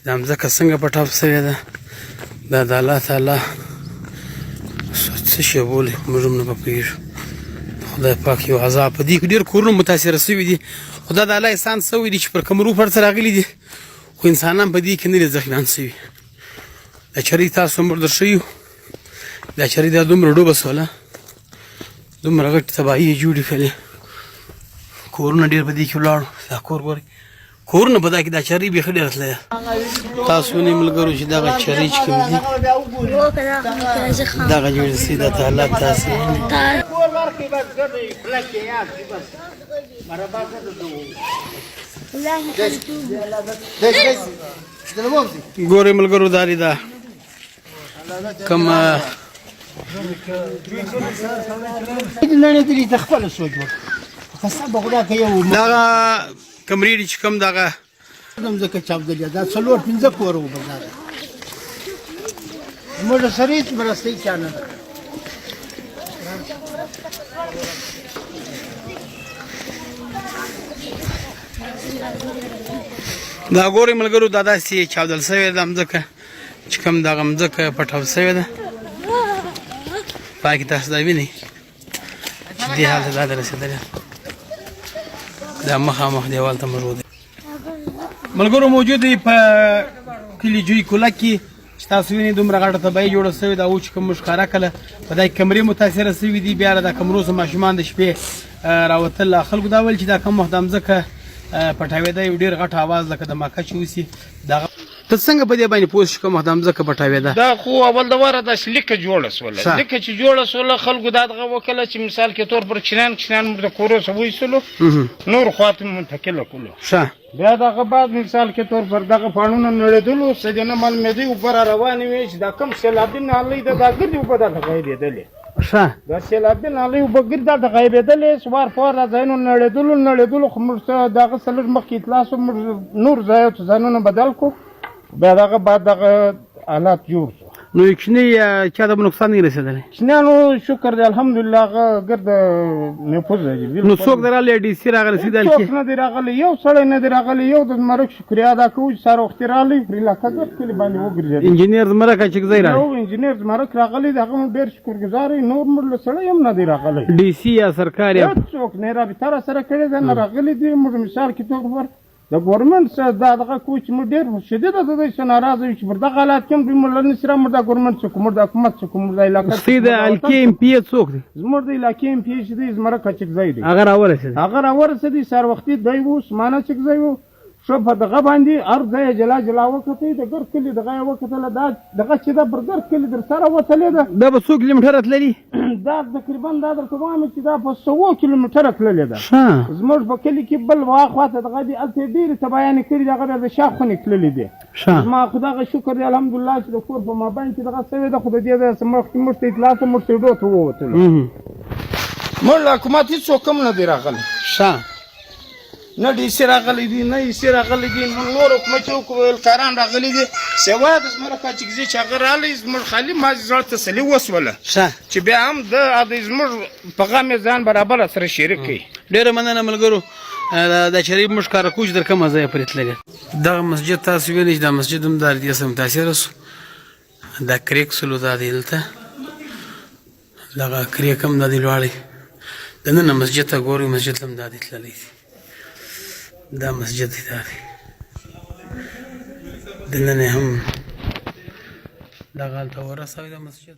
دا مځکه څنګه پټاپ شوې ده دا د الله تعالی څه شی بولي موږ هم نه پوهېږو خدای پاک یو عذاب په دې کې ډېر کورونه متاثره شوي دي خو دا د الله احسان شوی دی چې پر کمرو پر څه راغلي دي خو انسانان په دې کې نه دي زخمیان شوي دا چرۍ تاسو مړ در شوي دا چرۍ دا دومره ډوبه شوله دومره غټې تباهي یې جوړې کړلې کورونه ډېر په دې کې ولاړو دا کور ګورئ کورونه په دا کې دا چرۍ بیخي ډېره تللی ده تاسو ونیئ ملګرو چې دغه چرۍ چې کوم دي دغه جوړې شوي دا حالات تاسې ګورئ ملګرو دا دا کوم دغه کمرې دي چې کوم دغه ځمکه چاودلې دا څلور پنځه کور وو بازار موږ سره هېڅ مرستې چا نه ده دا ګورئ ملګرو دا داسې چاودل شوې ده مځکه چې کوم دغه مځکه پټاو شوې ده پای کې تاسو دا وینئ چې دې حال ته دا ده رسېدلې دا مخامخ دیوال ته موجود دی ملګرو موجود دی په کلي جوی کوله کې چې تاسو وینئ دومره غټه تباهي جوړه شوې ده او چې کوم موږ ښکاره کړله په دا کې کمرې متاثره شوي دي بیا له دا کمرو څخه ماشومان د شپې راوتل خلکو دا ویل چې دا کوم وخت دا مځکه پټاوېده یو ډېر غټ اواز لکه د مکه چې اوسي دغه ته څنګه په دې باندې پوه شې کوم وخت دا مځکه پټاوېده دا خو اول د واره داسې لیکه جوړه شوله لیکه چې جوړه شوله خلکو دا دغه وکړله چې مثال کې طور پر چینان مو د کورو څخه وایستلو نور خواته مو منتقله کړلو بیا دغه بعد مثال کې طور پر دغه پاڼونه نړېدلو څه دې نه معلومېدی اوبه را روانې وې چې دا کوم سیلابي نالۍ ده دا ګردې اوبه دلته غایبېدلې دا سیلابي نالۍ اوبه ګرد دلته غایبېدلې سوار فوار دا ځایونه نړېدلو خو موږ دغه څه لږ مخکې اطلاع شو موږ نور ځایونه بدل کړو بیا دغه بعد دغه حالات جوړ شو نو یقیني چا ته به نقصان نه رسېدلی چینیانو شکر دی الحمدلله هغه ګرد نفوذ دی نو څوک دی راغلی ډي سي راغلی سي څوک نه دی راغلی یو سړی نه دی راغلی یو د زمرک شکریا ادا کوو چې سهار وختي راغلی پر علاقه ګرد کلي باندې وګرځېد انجینر زمرک اچکزی راغلی یو انجینر زمرک راغلی د هغه هم ډېر شکرګزار یې نور موږ له سړی هم نه دی راغلی ډي سي یا سرکار یا څوک نه رابطه راسره کړې ده نه راغلی دی موږ مثال کې طور پر د ګورمنټ سره دا دغه کوو چې موږ ډېر شدیده د دوی څخه ناراضه یو چې پر دغه حالات کې هم دوی موږ له نه سره موږ د ګورمنټ څخه موږ د حکومت څخه موږ د علاقه ستاسې د الکې ایم پي څوک دی زموږ د علاقې ایم پي چې دی زمرک اچکزی دی هغه راورسېدی سهار وختي دی و عثمان اچکزی و شو په دغه باندې هر ځای یې جلا وکتئ د ګرد کلي دغه یې وکتله دا دغه چې ده پر ګرد کلي در سره وتلې ده دا به څو کیلومیټره تللي دا تقریبا دا درته وایم چې دا په 100 کیلومیټره تللې ده زموږ په کلي کې بل خواته دغه دي هلته یې ډېرې تباهیانې کړي دي هغه بیا د شا خونې تللې دي زما خو دغه شکر دی الحمدلله چې د کور په مابین کې دغه شوې ده خو د دې داسې مخکې موږ ته اطلاع شوه موږ سیډو ته ووتلو موږ له حکومت هېڅوک هم نه دی راغلی نه ډي سي راغلی دي نه ای سي راغلی دي نور حکومتي وکیلکاران راغلي دي سوا د زمرک اچکزي چې هغه راغلی زموږ خالي ما زړه تسلي وسوله چې بیا هم د زموږ په غم یې ځان برابر سره شریک کړي ډېره مننه ملګرو دا چرۍ موږ ښکاره کوو چې در کومه ځایه پورې تللې دغه مسجد تاسو وینئ چې دا مسجد هم دا دې سره متاثره شو دا کریک سلو دا دی دلته دغه کریک هم دا دی لوړی دننه مسجد ته ګورئ مسجد هم دا دی تللی دی دا مسجد دی دا دی دننه هم دغه هلته ورسوئ دا مسجد